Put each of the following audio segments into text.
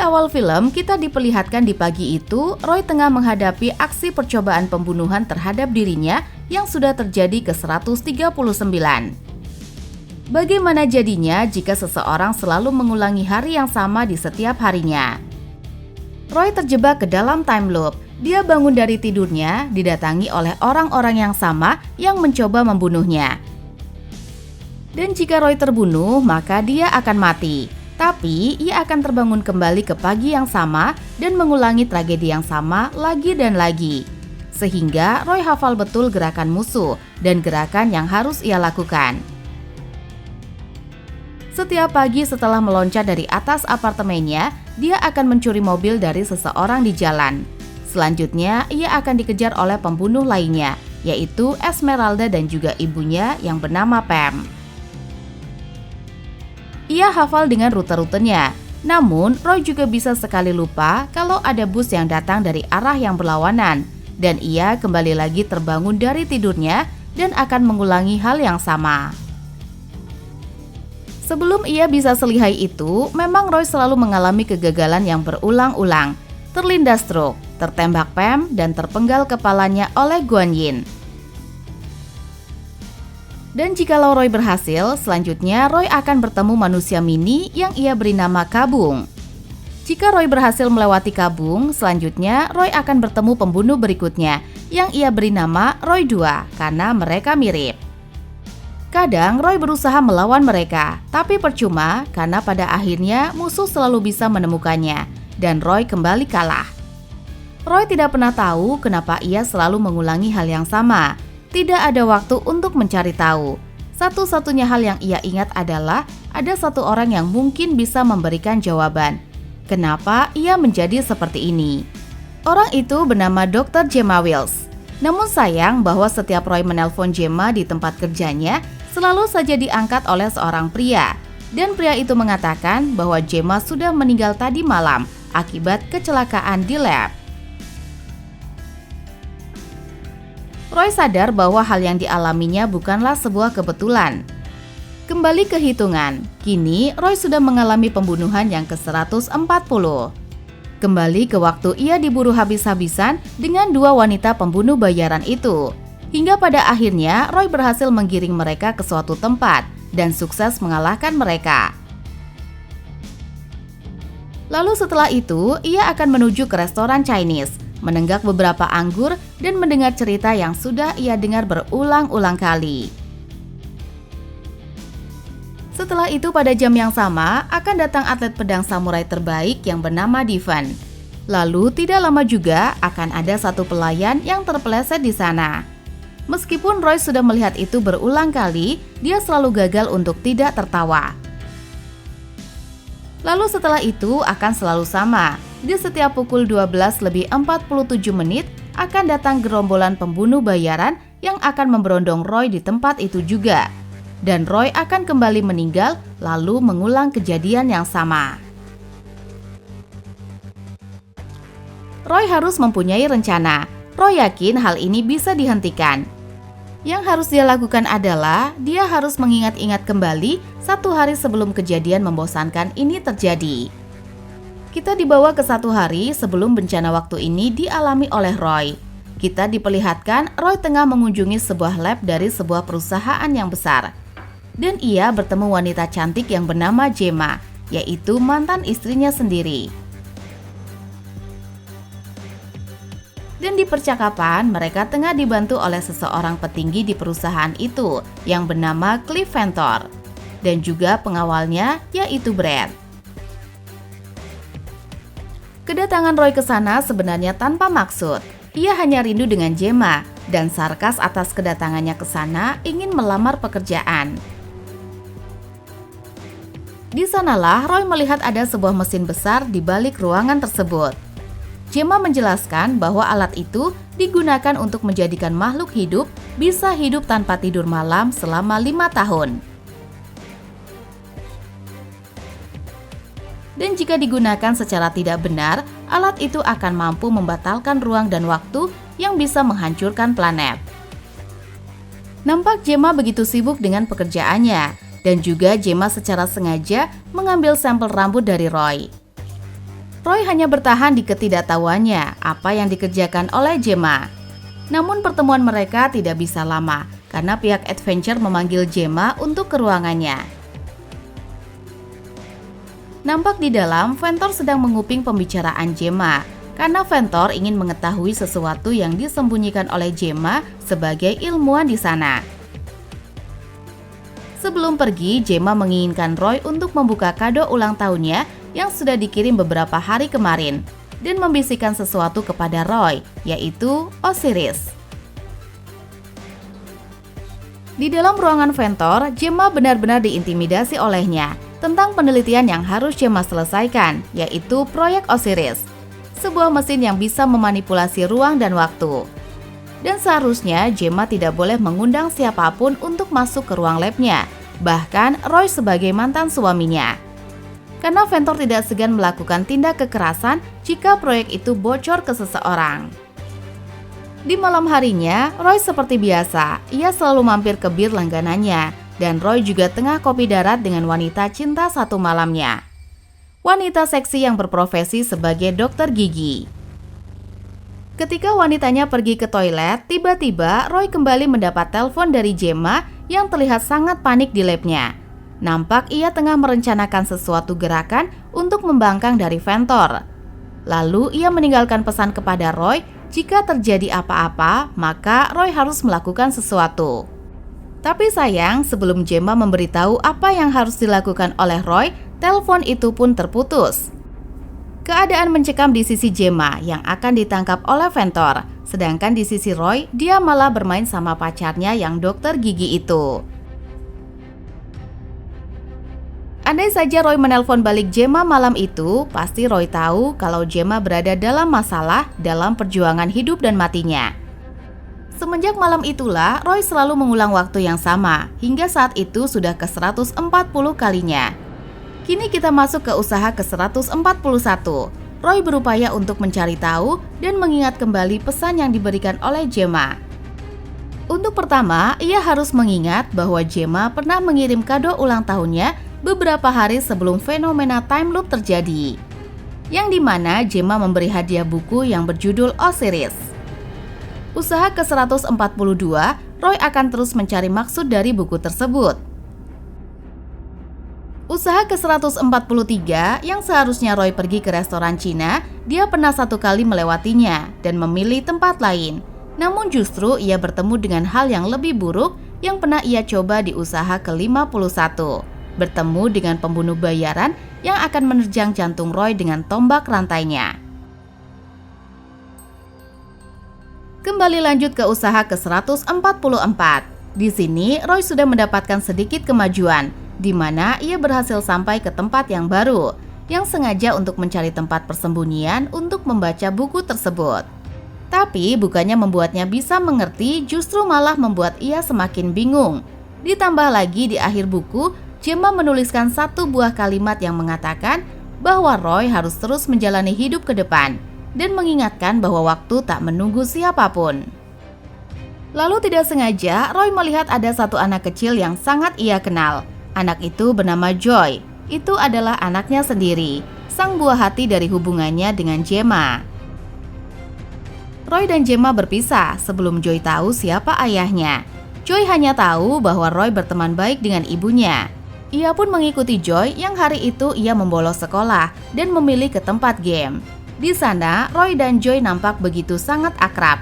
awal film, kita diperlihatkan di pagi itu, Roy tengah menghadapi aksi percobaan pembunuhan terhadap dirinya yang sudah terjadi ke-139. Bagaimana jadinya jika seseorang selalu mengulangi hari yang sama di setiap harinya? Roy terjebak ke dalam time loop. Dia bangun dari tidurnya, didatangi oleh orang-orang yang sama yang mencoba membunuhnya. Dan jika Roy terbunuh, maka dia akan mati. Tapi, ia akan terbangun kembali ke pagi yang sama dan mengulangi tragedi yang sama lagi dan lagi. Sehingga Roy hafal betul gerakan musuh dan gerakan yang harus ia lakukan. Setiap pagi setelah meloncat dari atas apartemennya, dia akan mencuri mobil dari seseorang di jalan. Selanjutnya, ia akan dikejar oleh pembunuh lainnya, yaitu Esmeralda dan juga ibunya yang bernama Pam. Ia hafal dengan rute-rutenya, namun Roy juga bisa sekali lupa kalau ada bus yang datang dari arah yang berlawanan, dan ia kembali lagi terbangun dari tidurnya dan akan mengulangi hal yang sama. Sebelum ia bisa selihai itu, memang Roy selalu mengalami kegagalan yang berulang-ulang, terlindas truk, tertembak Pam, dan terpenggal kepalanya oleh Guan Yin. Dan jikalau Roy berhasil, selanjutnya Roy akan bertemu manusia mini yang ia beri nama Kabung. Jika Roy berhasil melewati Kabung, selanjutnya Roy akan bertemu pembunuh berikutnya yang ia beri nama Roy 2 karena mereka mirip. Kadang Roy berusaha melawan mereka, tapi percuma karena pada akhirnya musuh selalu bisa menemukannya dan Roy kembali kalah. Roy tidak pernah tahu kenapa ia selalu mengulangi hal yang sama. Tidak ada waktu untuk mencari tahu. Satu-satunya hal yang ia ingat adalah ada satu orang yang mungkin bisa memberikan jawaban. Kenapa ia menjadi seperti ini? Orang itu bernama Dr. Gemma Wills. Namun sayang bahwa setiap Roy menelpon Gemma di tempat kerjanya, selalu saja diangkat oleh seorang pria. Dan pria itu mengatakan bahwa Gemma sudah meninggal tadi malam akibat kecelakaan di lab. Roy sadar bahwa hal yang dialaminya bukanlah sebuah kebetulan. Kembali ke hitungan, kini Roy sudah mengalami pembunuhan yang ke-140. Kembali ke waktu ia diburu habis-habisan dengan dua wanita pembunuh bayaran itu. Hingga pada akhirnya Roy berhasil menggiring mereka ke suatu tempat dan sukses mengalahkan mereka. Lalu setelah itu, ia akan menuju ke restoran Chinese, menenggak beberapa anggur, dan mendengar cerita yang sudah ia dengar berulang-ulang kali. Setelah itu pada jam yang sama, akan datang atlet pedang samurai terbaik yang bernama Devon. Lalu tidak lama juga akan ada satu pelayan yang terpeleset di sana. Meskipun Roy sudah melihat itu berulang kali, dia selalu gagal untuk tidak tertawa. Lalu setelah itu akan selalu sama. Di setiap pukul 12:47 akan datang gerombolan pembunuh bayaran yang akan memberondong Roy di tempat itu juga. Dan Roy akan kembali meninggal lalu mengulang kejadian yang sama. Roy harus mempunyai rencana. Roy yakin hal ini bisa dihentikan. Yang harus dia lakukan adalah dia harus mengingat-ingat kembali satu hari sebelum kejadian membosankan ini terjadi. Kita dibawa ke satu hari sebelum bencana waktu ini dialami oleh Roy. Kita diperlihatkan Roy tengah mengunjungi sebuah lab dari sebuah perusahaan yang besar. Dan ia bertemu wanita cantik yang bernama Gemma, yaitu mantan istrinya sendiri. Dan di percakapan mereka tengah dibantu oleh seseorang petinggi di perusahaan itu yang bernama Cliff Ventor. Dan juga pengawalnya yaitu Brad. Kedatangan Roy ke sana sebenarnya tanpa maksud. Ia hanya rindu dengan Gemma dan sarkas atas kedatangannya ke sana ingin melamar pekerjaan. Di sanalah Roy melihat ada sebuah mesin besar di balik ruangan tersebut. Gemma menjelaskan bahwa alat itu digunakan untuk menjadikan makhluk hidup bisa hidup tanpa tidur malam selama 5 tahun. Dan jika digunakan secara tidak benar, alat itu akan mampu membatalkan ruang dan waktu yang bisa menghancurkan planet. Nampak Gemma begitu sibuk dengan pekerjaannya, dan juga Gemma secara sengaja mengambil sampel rambut dari Roy. Roy hanya bertahan di ketidaktahuannya apa yang dikerjakan oleh Gemma. Namun pertemuan mereka tidak bisa lama karena pihak Adventure memanggil Gemma untuk ke ruangannya. Nampak di dalam, Ventor sedang menguping pembicaraan Gemma karena Ventor ingin mengetahui sesuatu yang disembunyikan oleh Gemma sebagai ilmuwan di sana. Sebelum pergi, Gemma menginginkan Roy untuk membuka kado ulang tahunnya yang sudah dikirim beberapa hari kemarin dan membisikkan sesuatu kepada Roy, yaitu Osiris. Di dalam ruangan Ventor, Gemma benar-benar diintimidasi olehnya tentang penelitian yang harus Gemma selesaikan, yaitu proyek Osiris, sebuah mesin yang bisa memanipulasi ruang dan waktu. Dan seharusnya Gemma tidak boleh mengundang siapapun untuk masuk ke ruang labnya, bahkan Roy sebagai mantan suaminya. Karena Ventor tidak segan melakukan tindak kekerasan jika proyek itu bocor ke seseorang. Di malam harinya, Roy seperti biasa, ia selalu mampir ke bir langganannya, dan Roy juga tengah kopi darat dengan wanita cinta satu malamnya. Wanita seksi yang berprofesi sebagai dokter gigi. Ketika wanitanya pergi ke toilet, tiba-tiba Roy kembali mendapat telepon dari Gemma yang terlihat sangat panik di labnya. Nampak ia tengah merencanakan sesuatu gerakan untuk membangkang dari Ventor. Lalu ia meninggalkan pesan kepada Roy, jika terjadi apa-apa, maka Roy harus melakukan sesuatu. Tapi sayang, sebelum Gemma memberitahu apa yang harus dilakukan oleh Roy, telepon itu pun terputus. Keadaan mencekam di sisi Gemma yang akan ditangkap oleh Ventor, sedangkan di sisi Roy, dia malah bermain sama pacarnya yang dokter gigi itu. Andai saja Roy menelpon balik Gemma malam itu, pasti Roy tahu kalau Gemma berada dalam masalah dalam perjuangan hidup dan matinya. Semenjak malam itulah, Roy selalu mengulang waktu yang sama, hingga saat itu sudah ke 140 kalinya. Kini kita masuk ke usaha ke 141. Roy berupaya untuk mencari tahu dan mengingat kembali pesan yang diberikan oleh Gemma. Untuk pertama, ia harus mengingat bahwa Gemma pernah mengirim kado ulang tahunnya beberapa hari sebelum fenomena time loop terjadi, yang dimana Gemma memberi hadiah buku yang berjudul Osiris. Usaha ke 142, Roy akan terus mencari maksud dari buku tersebut. Usaha ke 143, yang seharusnya Roy pergi ke restoran Cina, dia pernah satu kali melewatinya dan memilih tempat lain. Namun justru ia bertemu dengan hal yang lebih buruk yang pernah ia coba di usaha ke 51. Bertemu dengan pembunuh bayaran yang akan menerjang jantung Roy dengan tombak rantainya. Kembali lanjut ke usaha ke 144. Di sini Roy sudah mendapatkan sedikit kemajuan, di mana ia berhasil sampai ke tempat yang baru, yang sengaja untuk mencari tempat persembunyian untuk membaca buku tersebut. Tapi bukannya membuatnya bisa mengerti, justru malah membuat ia semakin bingung. Ditambah lagi di akhir buku, Gemma menuliskan satu buah kalimat yang mengatakan bahwa Roy harus terus menjalani hidup ke depan dan mengingatkan bahwa waktu tak menunggu siapapun. Lalu tidak sengaja, Roy melihat ada satu anak kecil yang sangat ia kenal. Anak itu bernama Joy. Itu adalah anaknya sendiri, sang buah hati dari hubungannya dengan Gemma. Roy dan Gemma berpisah sebelum Joy tahu siapa ayahnya. Joy hanya tahu bahwa Roy berteman baik dengan ibunya. Ia pun mengikuti Joy yang hari itu ia membolos sekolah dan memilih ke tempat game. Di sana, Roy dan Joy nampak begitu sangat akrab.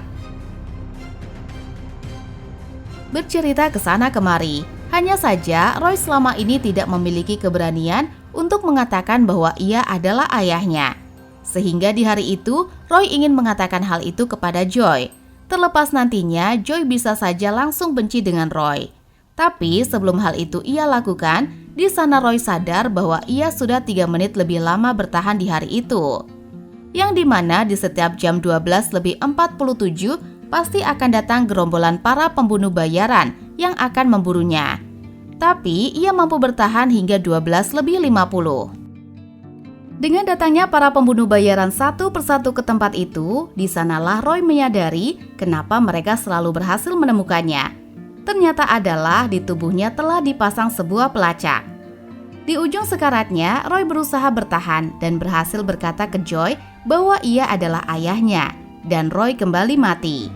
Bercerita ke sana kemari, hanya saja Roy selama ini tidak memiliki keberanian untuk mengatakan bahwa ia adalah ayahnya. Sehingga di hari itu, Roy ingin mengatakan hal itu kepada Joy. Terlepas nantinya, Joy bisa saja langsung benci dengan Roy. Tapi sebelum hal itu ia lakukan, di sana Roy sadar bahwa ia sudah 3 menit lebih lama bertahan di hari itu. Yang dimana di setiap jam 12:47 pasti akan datang gerombolan para pembunuh bayaran yang akan memburunya. Tapi ia mampu bertahan hingga 12:50. Dengan datangnya para pembunuh bayaran satu persatu ke tempat itu, di sanalah Roy menyadari kenapa mereka selalu berhasil menemukannya. Ternyata adalah di tubuhnya telah dipasang sebuah pelacak. Di ujung sekaratnya, Roy berusaha bertahan dan berhasil berkata ke Joy bahwa ia adalah ayahnya, dan Roy kembali mati.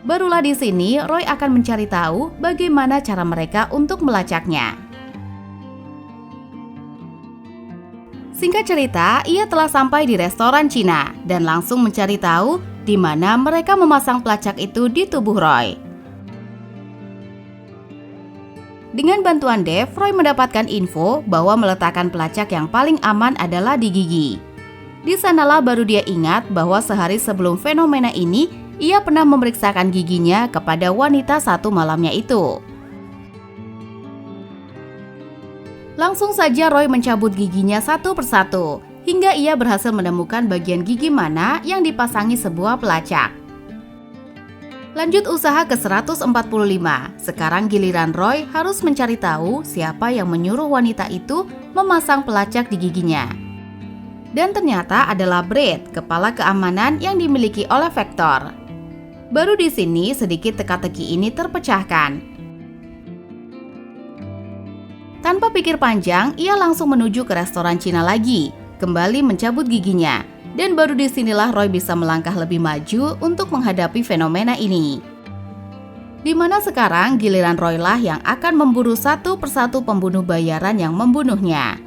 Barulah di sini Roy akan mencari tahu bagaimana cara mereka untuk melacaknya. Singkat cerita, ia telah sampai di restoran Cina dan langsung mencari tahu di mana mereka memasang pelacak itu di tubuh Roy. Dengan bantuan Dave, Roy mendapatkan info bahwa meletakkan pelacak yang paling aman adalah di gigi. Di sanalah baru dia ingat bahwa sehari sebelum fenomena ini, ia pernah memeriksakan giginya kepada wanita satu malamnya itu. Langsung saja Roy mencabut giginya satu persatu, hingga ia berhasil menemukan bagian gigi mana yang dipasangi sebuah pelacak. Lanjut usaha ke 145. Sekarang giliran Roy harus mencari tahu siapa yang menyuruh wanita itu memasang pelacak di giginya. Dan ternyata adalah Brad, kepala keamanan yang dimiliki oleh Vector. Baru di sini sedikit teka-teki ini terpecahkan. Tanpa pikir panjang, ia langsung menuju ke restoran Cina lagi, kembali mencabut giginya. Dan baru disinilah Roy bisa melangkah lebih maju untuk menghadapi fenomena ini. Di mana sekarang giliran Roy lah yang akan memburu satu persatu pembunuh bayaran yang membunuhnya.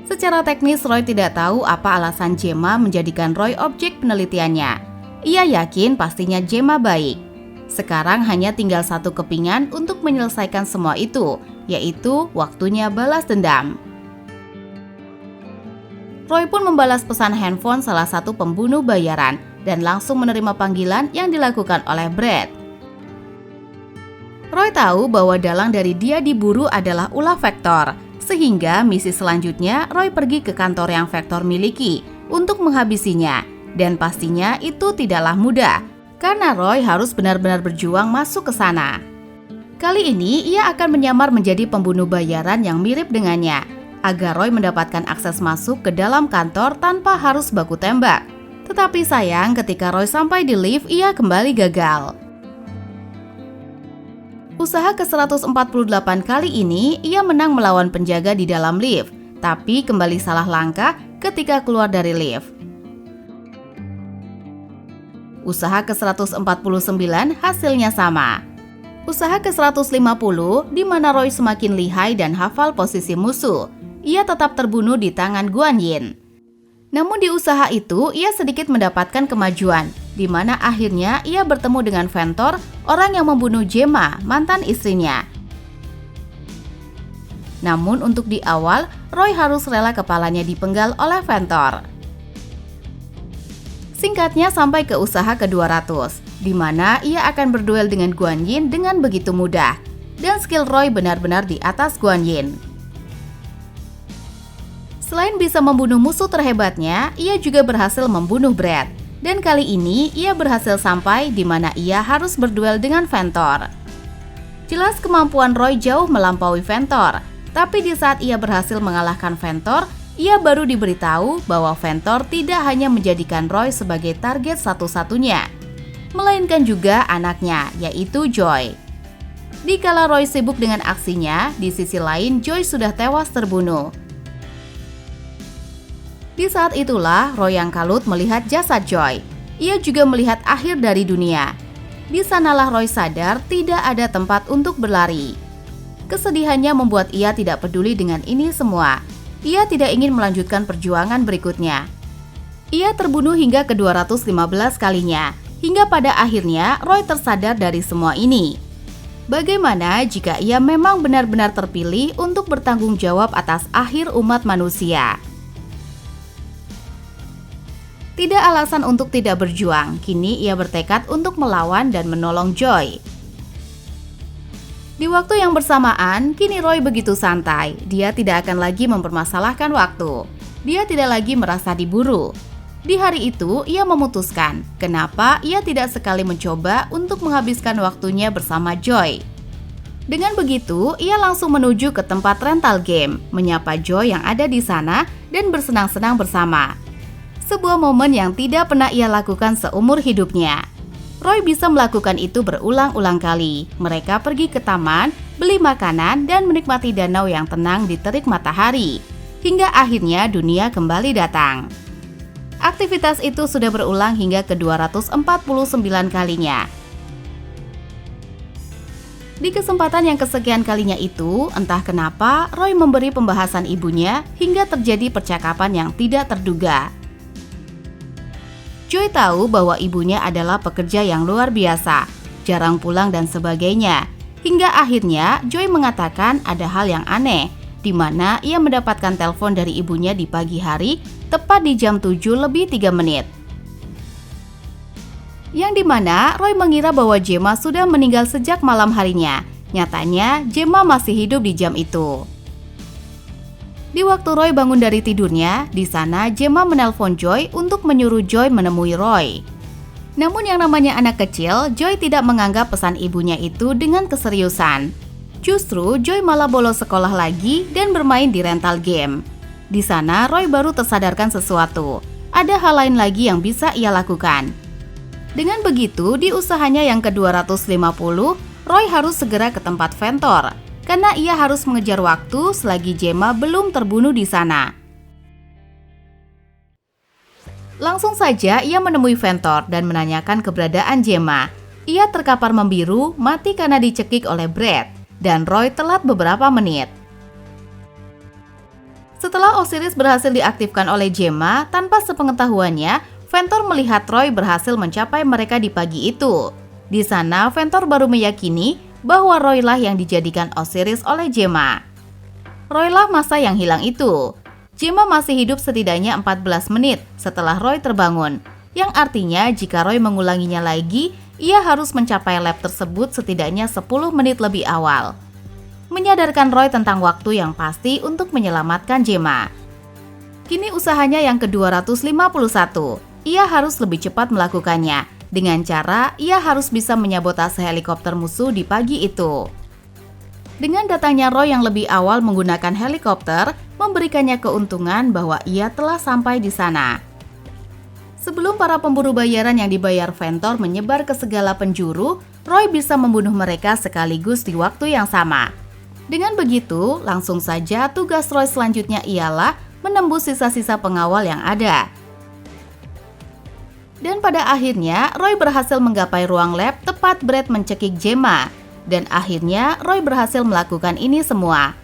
Secara teknis Roy tidak tahu apa alasan Gemma menjadikan Roy objek penelitiannya. Ia yakin pastinya Gemma baik. Sekarang hanya tinggal satu kepingan untuk menyelesaikan semua itu, yaitu waktunya balas dendam. Roy pun membalas pesan handphone salah satu pembunuh bayaran dan langsung menerima panggilan yang dilakukan oleh Brad. Roy tahu bahwa dalang dari dia diburu adalah ulah Vector, sehingga misi selanjutnya Roy pergi ke kantor yang Vector miliki untuk menghabisinya, dan pastinya itu tidaklah mudah, karena Roy harus benar-benar berjuang masuk ke sana. Kali ini ia akan menyamar menjadi pembunuh bayaran yang mirip dengannya, agar Roy mendapatkan akses masuk ke dalam kantor tanpa harus baku tembak. Tetapi sayang ketika Roy sampai di lift, ia kembali gagal. Usaha ke-148 kali ini, ia menang melawan penjaga di dalam lift, tapi kembali salah langkah ketika keluar dari lift. Usaha ke-149 hasilnya sama. Usaha ke-150 di mana Roy semakin lihai dan hafal posisi musuh. Ia tetap terbunuh di tangan Guan Yin. Namun di usaha itu, ia sedikit mendapatkan kemajuan, di mana akhirnya ia bertemu dengan Vector, orang yang membunuh Gemma, mantan istrinya. Namun untuk di awal, Roy harus rela kepalanya dipenggal oleh Vector. Singkatnya sampai ke usaha ke-200, di mana ia akan berduel dengan Guan Yin dengan begitu mudah, dan skill Roy benar-benar di atas Guan Yin. Selain bisa membunuh musuh terhebatnya, ia juga berhasil membunuh Brad. Dan kali ini ia berhasil sampai di mana ia harus berduel dengan Vector. Jelas kemampuan Roy jauh melampaui Vector, tapi di saat ia berhasil mengalahkan Vector, ia baru diberitahu bahwa Vector tidak hanya menjadikan Roy sebagai target satu-satunya, melainkan juga anaknya, yaitu Joy. Dikala Roy sibuk dengan aksinya, di sisi lain Joy sudah tewas terbunuh. Di saat itulah Roy yang kalut melihat jasad Joy. Ia juga melihat akhir dari dunia. Di sanalah Roy sadar tidak ada tempat untuk berlari. Kesedihannya membuat ia tidak peduli dengan ini semua. Ia tidak ingin melanjutkan perjuangan berikutnya. Ia terbunuh hingga ke-215 kalinya, hingga pada akhirnya Roy tersadar dari semua ini. Bagaimana jika ia memang benar-benar terpilih untuk bertanggung jawab atas akhir umat manusia? Tidak alasan untuk tidak berjuang, kini ia bertekad untuk melawan dan menolong Joy. Di waktu yang bersamaan, kini Roy begitu santai. Dia tidak akan lagi mempermasalahkan waktu. Dia tidak lagi merasa diburu. Di hari itu, ia memutuskan kenapa ia tidak sekali mencoba untuk menghabiskan waktunya bersama Joy. Dengan begitu, ia langsung menuju ke tempat rental game, menyapa Joy yang ada di sana dan bersenang-senang bersama. Sebuah momen yang tidak pernah ia lakukan seumur hidupnya. Roy bisa melakukan itu berulang-ulang kali. Mereka pergi ke taman, beli makanan, dan menikmati danau yang tenang di terik matahari. Hingga akhirnya dunia kembali datang. Aktivitas itu sudah berulang hingga ke 249 kalinya. Di kesempatan yang kesekian kalinya itu, entah kenapa Roy memberi pembahasan ibunya hingga terjadi percakapan yang tidak terduga. Joy tahu bahwa ibunya adalah pekerja yang luar biasa, jarang pulang dan sebagainya. Hingga akhirnya Joy mengatakan ada hal yang aneh, di mana ia mendapatkan telepon dari ibunya di pagi hari, tepat di jam 7:03. Yang dimana Roy mengira bahwa Gemma sudah meninggal sejak malam harinya. Nyatanya Gemma masih hidup di jam itu. Di waktu Roy bangun dari tidurnya, di sana Gemma menelpon Joy untuk menyuruh Joy menemui Roy. Namun yang namanya anak kecil, Joy tidak menganggap pesan ibunya itu dengan keseriusan. Justru Joy malah bolos sekolah lagi dan bermain di rental game. Di sana Roy baru tersadarkan sesuatu. Ada hal lain lagi yang bisa ia lakukan. Dengan begitu, di usahanya yang ke-250, Roy harus segera ke tempat Ventor, karena ia harus mengejar waktu selagi Gemma belum terbunuh di sana. Langsung saja ia menemui Ventor dan menanyakan keberadaan Gemma. Ia terkapar membiru, mati karena dicekik oleh Brad, dan Roy telat beberapa menit. Setelah Osiris berhasil diaktifkan oleh Gemma, tanpa sepengetahuannya, Ventor melihat Roy berhasil mencapai mereka di pagi itu. Di sana, Ventor baru meyakini bahwa Roy lah yang dijadikan Osiris oleh Gemma. Roy lah masa yang hilang itu. Gemma masih hidup setidaknya 14 menit setelah Roy terbangun, yang artinya jika Roy mengulanginya lagi, ia harus mencapai lab tersebut setidaknya 10 menit lebih awal. Menyadarkan Roy tentang waktu yang pasti untuk menyelamatkan Gemma. Kini usahanya yang ke-251. Ia harus lebih cepat melakukannya. Dengan cara, ia harus bisa menyabotase helikopter musuh di pagi itu. Dengan datangnya Roy yang lebih awal menggunakan helikopter, memberikannya keuntungan bahwa ia telah sampai di sana. Sebelum para pemburu bayaran yang dibayar Ventor menyebar ke segala penjuru, Roy bisa membunuh mereka sekaligus di waktu yang sama. Dengan begitu, langsung saja tugas Roy selanjutnya ialah menembus sisa-sisa pengawal yang ada. Dan pada akhirnya, Roy berhasil menggapai ruang lab tepat Brad mencekik Gemma. Dan akhirnya, Roy berhasil melakukan ini semua.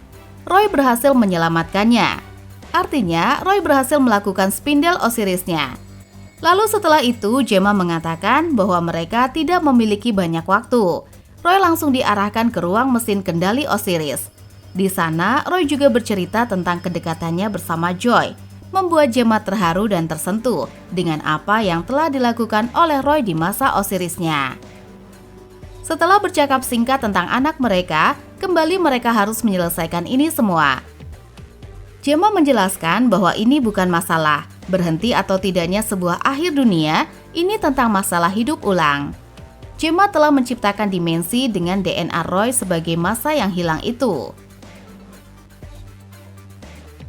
Roy berhasil menyelamatkannya. Artinya, Roy berhasil melakukan spindel Osirisnya. Lalu setelah itu, Gemma mengatakan bahwa mereka tidak memiliki banyak waktu. Roy langsung diarahkan ke ruang mesin kendali Osiris. Di sana, Roy juga bercerita tentang kedekatannya bersama Joy, membuat Gemma terharu dan tersentuh dengan apa yang telah dilakukan oleh Roy di masa Osirisnya. Setelah bercakap singkat tentang anak mereka, kembali mereka harus menyelesaikan ini semua. Gemma menjelaskan bahwa ini bukan masalah, berhenti atau tidaknya sebuah akhir dunia, ini tentang masalah hidup ulang. Gemma telah menciptakan dimensi dengan DNA Roy sebagai masa yang hilang itu.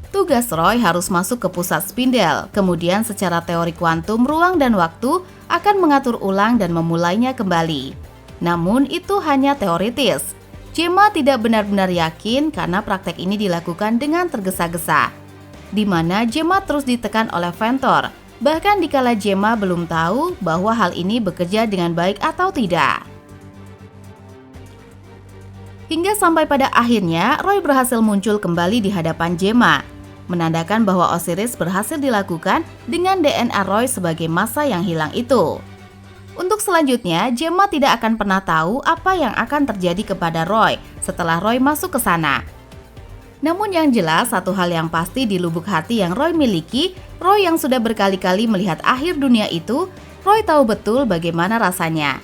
Tugas Roy harus masuk ke pusat spindel, kemudian secara teori kuantum ruang dan waktu akan mengatur ulang dan memulainya kembali. Namun itu hanya teoritis. Gemma tidak benar-benar yakin karena praktek ini dilakukan dengan tergesa-gesa, di mana Gemma terus ditekan oleh Ventor, bahkan dikala Gemma belum tahu bahwa hal ini bekerja dengan baik atau tidak. Hingga sampai pada akhirnya Roy berhasil muncul kembali di hadapan Gemma, menandakan bahwa Osiris berhasil dilakukan dengan DNA Roy sebagai masa yang hilang itu. Untuk selanjutnya, Gemma tidak akan pernah tahu apa yang akan terjadi kepada Roy setelah Roy masuk ke sana. Namun yang jelas, satu hal yang pasti di lubuk hati yang Roy miliki, Roy yang sudah berkali-kali melihat akhir dunia itu, Roy tahu betul bagaimana rasanya.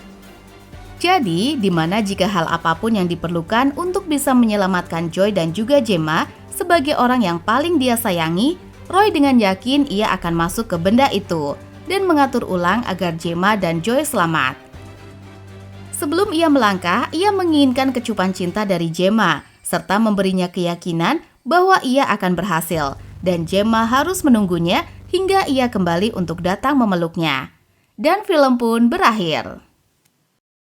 Jadi, di mana jika hal apapun yang diperlukan untuk bisa menyelamatkan Joy dan juga Gemma, sebagai orang yang paling dia sayangi, Roy dengan yakin ia akan masuk ke benda itu dan mengatur ulang agar Gemma dan Joy selamat. Sebelum ia melangkah, ia menginginkan kecupan cinta dari Gemma, serta memberinya keyakinan bahwa ia akan berhasil, dan Gemma harus menunggunya hingga ia kembali untuk datang memeluknya. Dan film pun berakhir.